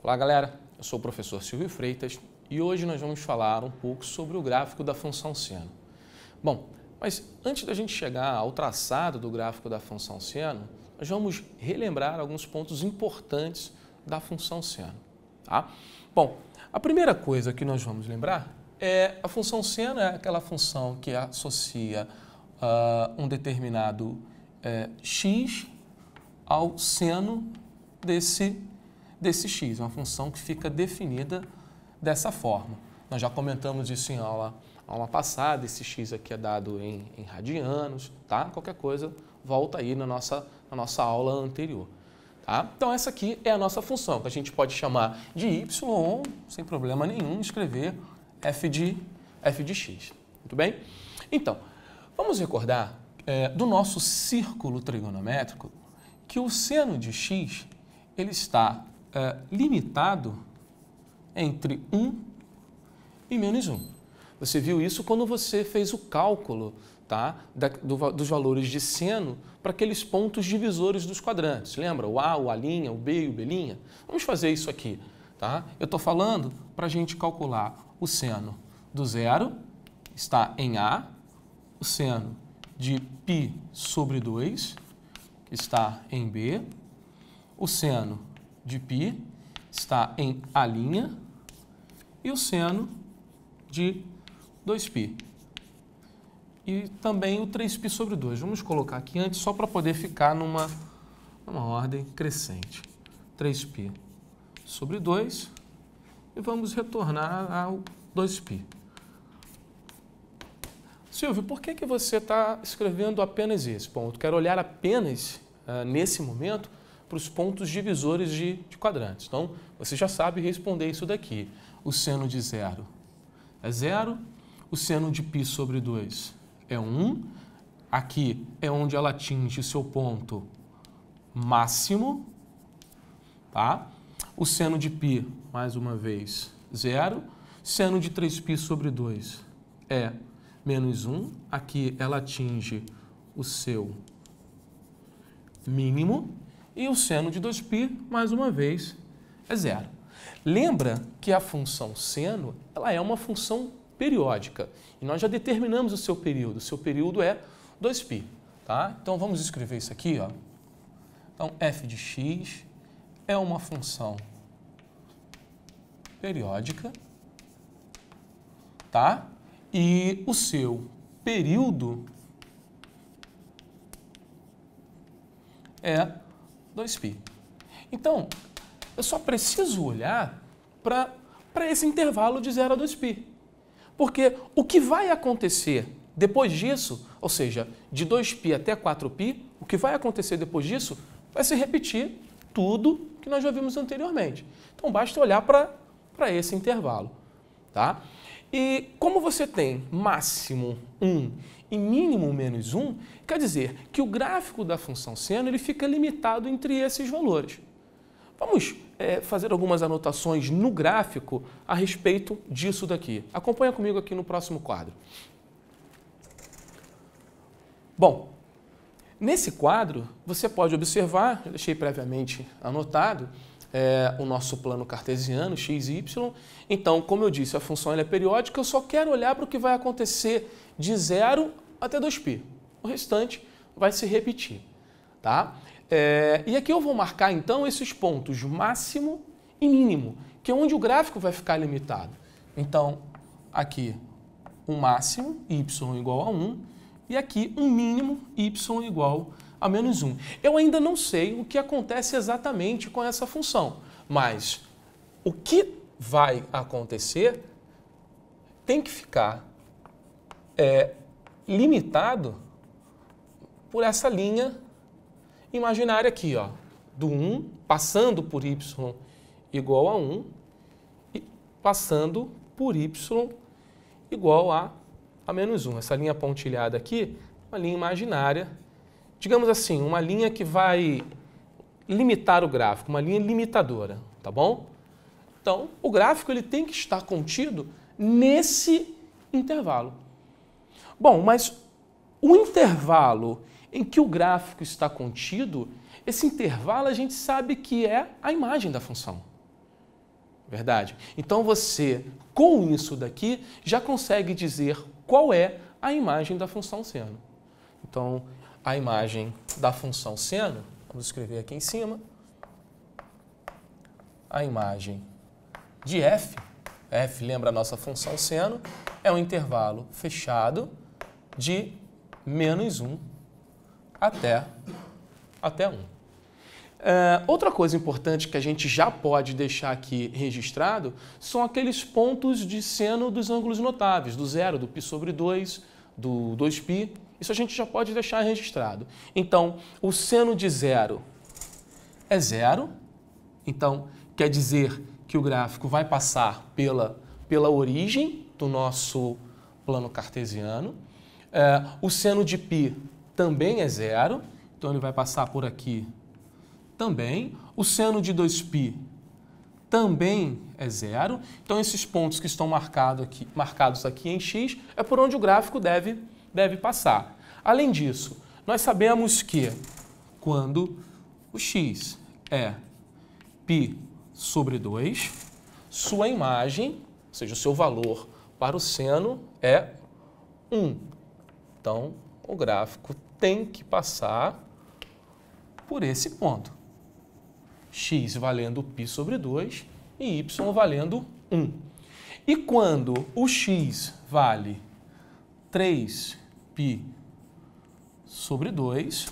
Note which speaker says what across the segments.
Speaker 1: Olá galera, eu sou o professor Silvio Freitas e hoje nós vamos falar um pouco sobre o gráfico da função seno. Bom, mas antes da gente chegar ao traçado do gráfico da função seno, nós vamos relembrar alguns pontos importantes da função seno. Tá? Bom, a primeira coisa que nós vamos lembrar é a função seno é aquela função que associa um determinado x ao seno desse x, uma função que fica definida dessa forma. Nós já comentamos isso em aula passada, esse x aqui é dado em radianos, tá? Qualquer coisa, volta aí na nossa aula anterior. Tá? Então essa aqui é a nossa função, que a gente pode chamar de y ou, sem problema nenhum, escrever f de x. Muito bem? Então, vamos recordar do nosso círculo trigonométrico que o seno de x ele está limitado entre 1 e menos 1. Você viu isso quando você fez o cálculo, tá, dos valores de seno para aqueles pontos divisores dos quadrantes. Lembra? O A, o A', o B e o B'? Vamos fazer isso aqui. Tá? Eu estou falando para a gente calcular o seno do zero, está em A, o seno de π sobre 2, que está em B, o seno de π está em A' e o seno de 2π. E também o 3π sobre 2. Vamos colocar aqui antes só para poder ficar numa ordem crescente. 3π sobre 2 e vamos retornar ao 2π. Silvio, por que você está escrevendo apenas esse ponto? Quero olhar apenas, nesse momento, para os pontos divisores de quadrantes. Então, você já sabe responder isso daqui. O seno de zero é 0, o seno de π sobre 2 é 1. Aqui é onde ela atinge seu ponto máximo. Tá? O seno de π, mais uma vez, 0. Seno de 3π sobre 2 é menos 1. Aqui ela atinge o seu mínimo. E o seno de 2π, mais uma vez, é 0. Lembra que a função seno ela é uma função periódica. E nós já determinamos o seu período. O seu período é 2π. Tá? Então, vamos escrever isso aqui. Ó. Então, f de x é uma função periódica. Tá? E o seu período é 2π. Então, eu só preciso olhar para esse intervalo de 0 a 2π. Porque o que vai acontecer depois disso, ou seja, de 2π até 4π, o que vai acontecer depois disso vai se repetir tudo que nós já vimos anteriormente. Então, basta olhar para esse intervalo. Tá? E como você tem máximo 1 e mínimo menos 1, quer dizer que o gráfico da função seno ele fica limitado entre esses valores. Vamos fazer algumas anotações no gráfico a respeito disso daqui. Acompanha comigo aqui no próximo quadro. Bom, nesse quadro você pode observar, eu deixei previamente anotado, o nosso plano cartesiano, x e y. Então, como eu disse, a função ela é periódica, eu só quero olhar para o que vai acontecer de 0 até 2π. O restante vai se repetir. Tá? E aqui eu vou marcar, então, esses pontos máximo e mínimo, que é onde o gráfico vai ficar limitado. Então, aqui, um máximo, y igual a 1, e aqui um mínimo, y igual a menos 1. Eu ainda não sei o que acontece exatamente com essa função, mas o que vai acontecer tem que ficar limitado por essa linha imaginária aqui, ó, do 1, passando por y igual a 1 e passando por y igual a menos 1. Essa linha pontilhada aqui, uma linha imaginária, digamos assim, uma linha que vai limitar o gráfico, uma linha limitadora, tá bom? Então, o gráfico ele tem que estar contido nesse intervalo. Bom, mas o intervalo em que o gráfico está contido, esse intervalo a gente sabe que é a imagem da função. Verdade? Então você, com isso daqui, já consegue dizer qual é a imagem da função seno. Então, a imagem da função seno, vamos escrever aqui em cima, a imagem de f, f lembra a nossa função seno, é um intervalo fechado de menos 1 até 1. Outra coisa importante que a gente já pode deixar aqui registrado são aqueles pontos de seno dos ângulos notáveis, do zero, do π sobre 2, do 2π. Isso a gente já pode deixar registrado. Então, o seno de zero é zero. Então, quer dizer que o gráfico vai passar pela origem do nosso plano cartesiano. O seno de π também é zero. Então, ele vai passar por aqui também. O seno de 2π também é zero. Então, esses pontos que estão marcados aqui em x é por onde o gráfico deve passar. Além disso, nós sabemos que quando o x é π sobre 2, sua imagem, ou seja, o seu valor para o seno é 1. Então, o gráfico tem que passar por esse ponto. X valendo π sobre 2 e y valendo 1. E quando o x vale 3π sobre 2,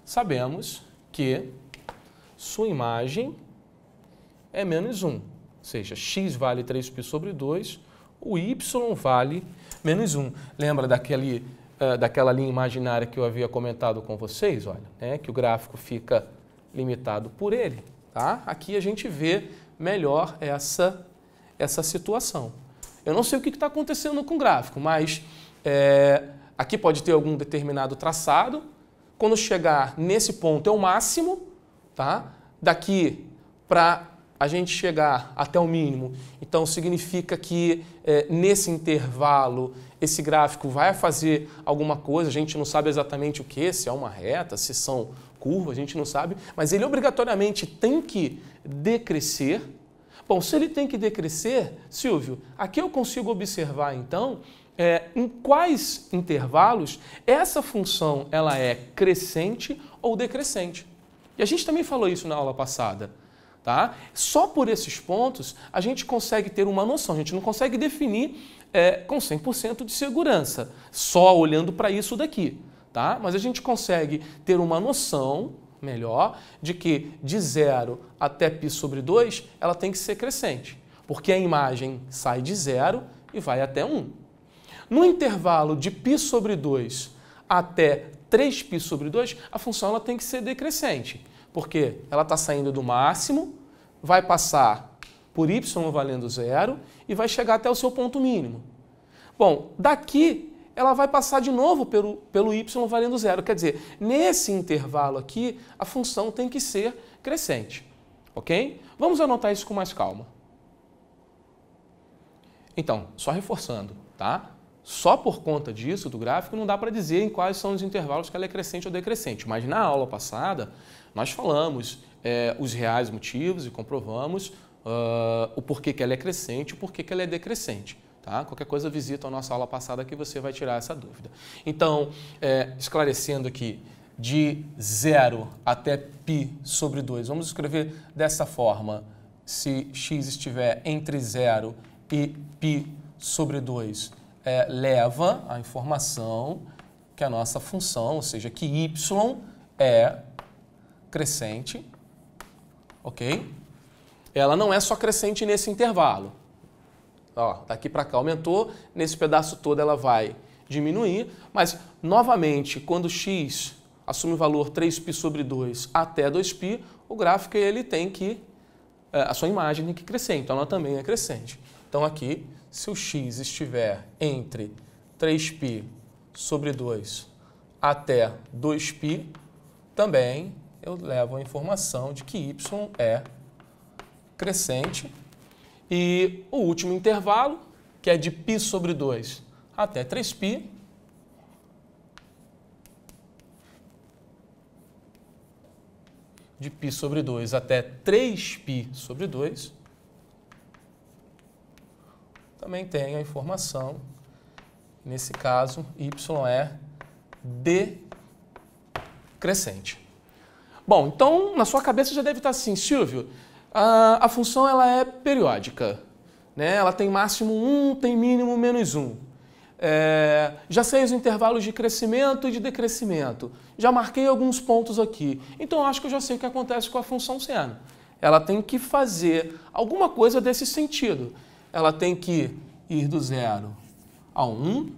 Speaker 1: sabemos que sua imagem é menos 1. Ou seja, x vale 3π sobre 2, o y vale menos 1. Lembra daquela linha imaginária que eu havia comentado com vocês? Olha, né, que o gráfico fica limitado por ele. Tá? Aqui a gente vê melhor essa situação. Eu não sei o que está acontecendo com o gráfico, mas aqui pode ter algum determinado traçado. Quando chegar nesse ponto é o máximo. Tá? Daqui para a gente chegar até o mínimo, então significa que nesse intervalo esse gráfico vai fazer alguma coisa, a gente não sabe exatamente o que, se é uma reta, se são curvas, a gente não sabe, mas ele obrigatoriamente tem que decrescer. Bom, se ele tem que decrescer, Silvio, aqui eu consigo observar então em quais intervalos essa função ela é crescente ou decrescente. E a gente também falou isso na aula passada. Tá? Só por esses pontos a gente consegue ter uma noção, a gente não consegue definir com 100% de segurança, só olhando para isso daqui. Tá? Mas a gente consegue ter uma noção melhor de que de 0 até π sobre 2 ela tem que ser crescente, porque a imagem sai de 0 e vai até 1. No intervalo de π sobre 2 até 3π sobre 2, a função ela tem que ser decrescente, porque ela está saindo do máximo, vai passar por y valendo 0 e vai chegar até o seu ponto mínimo. Bom, daqui ela vai passar de novo pelo y valendo 0. Quer dizer, nesse intervalo aqui, a função tem que ser crescente. Ok? Vamos anotar isso com mais calma. Então, só reforçando, tá? Só por conta disso, do gráfico, não dá para dizer em quais são os intervalos que ela é crescente ou decrescente. Mas na aula passada, nós falamos os reais motivos e comprovamos o porquê que ela é crescente e o porquê que ela é decrescente. Tá? Qualquer coisa, visita a nossa aula passada que você vai tirar essa dúvida. Então, esclarecendo aqui, de 0 até π sobre 2, vamos escrever dessa forma. Se x estiver entre 0 e π sobre 2, leva a informação que a nossa função, ou seja, que y é crescente, ok? Ela não é só crescente nesse intervalo. Ó, daqui para cá aumentou, nesse pedaço todo ela vai diminuir, mas novamente, quando x assume o valor 3π sobre 2 até 2π, o gráfico ele tem que, a sua imagem tem que crescer, então ela também é crescente. Então aqui, se o x estiver entre 3π sobre 2 até 2π, também eu levo a informação de que y é crescente. E o último intervalo, que é de π sobre 2 até 3π, de π sobre 2 até 3π sobre 2, também tenho a informação, nesse caso, y é decrescente. Bom, então, na sua cabeça já deve estar assim, Silvio, a função ela é periódica, né? Ela tem máximo 1, tem mínimo -1. Já sei os intervalos de crescimento e de decrescimento. Já marquei alguns pontos aqui. Então, eu acho que eu já sei o que acontece com a função seno. Ela tem que fazer alguma coisa desse sentido. Ela tem que ir do 0 ao 1,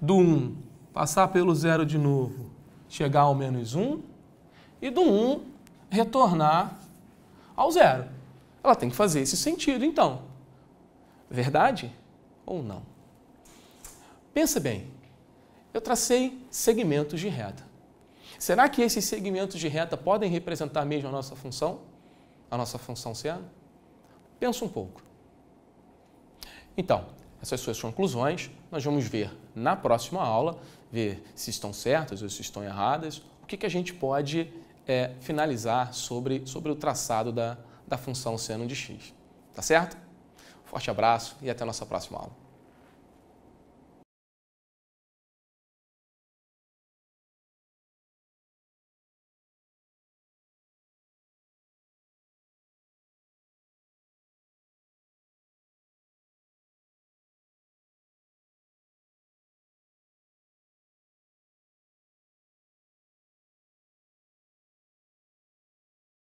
Speaker 1: do 1 passar pelo 0 de novo, chegar ao -1, e do 1 retornar ao 0. Ela tem que fazer esse sentido, então. Verdade ou não? Pensa bem, eu tracei segmentos de reta. Será que esses segmentos de reta podem representar mesmo a nossa função seno? Pensa um pouco. Então, essas suas conclusões nós vamos ver na próxima aula, ver se estão certas ou se estão erradas, o que a gente pode finalizar sobre o traçado da função seno de x. Tá certo? Forte abraço e até a nossa próxima aula.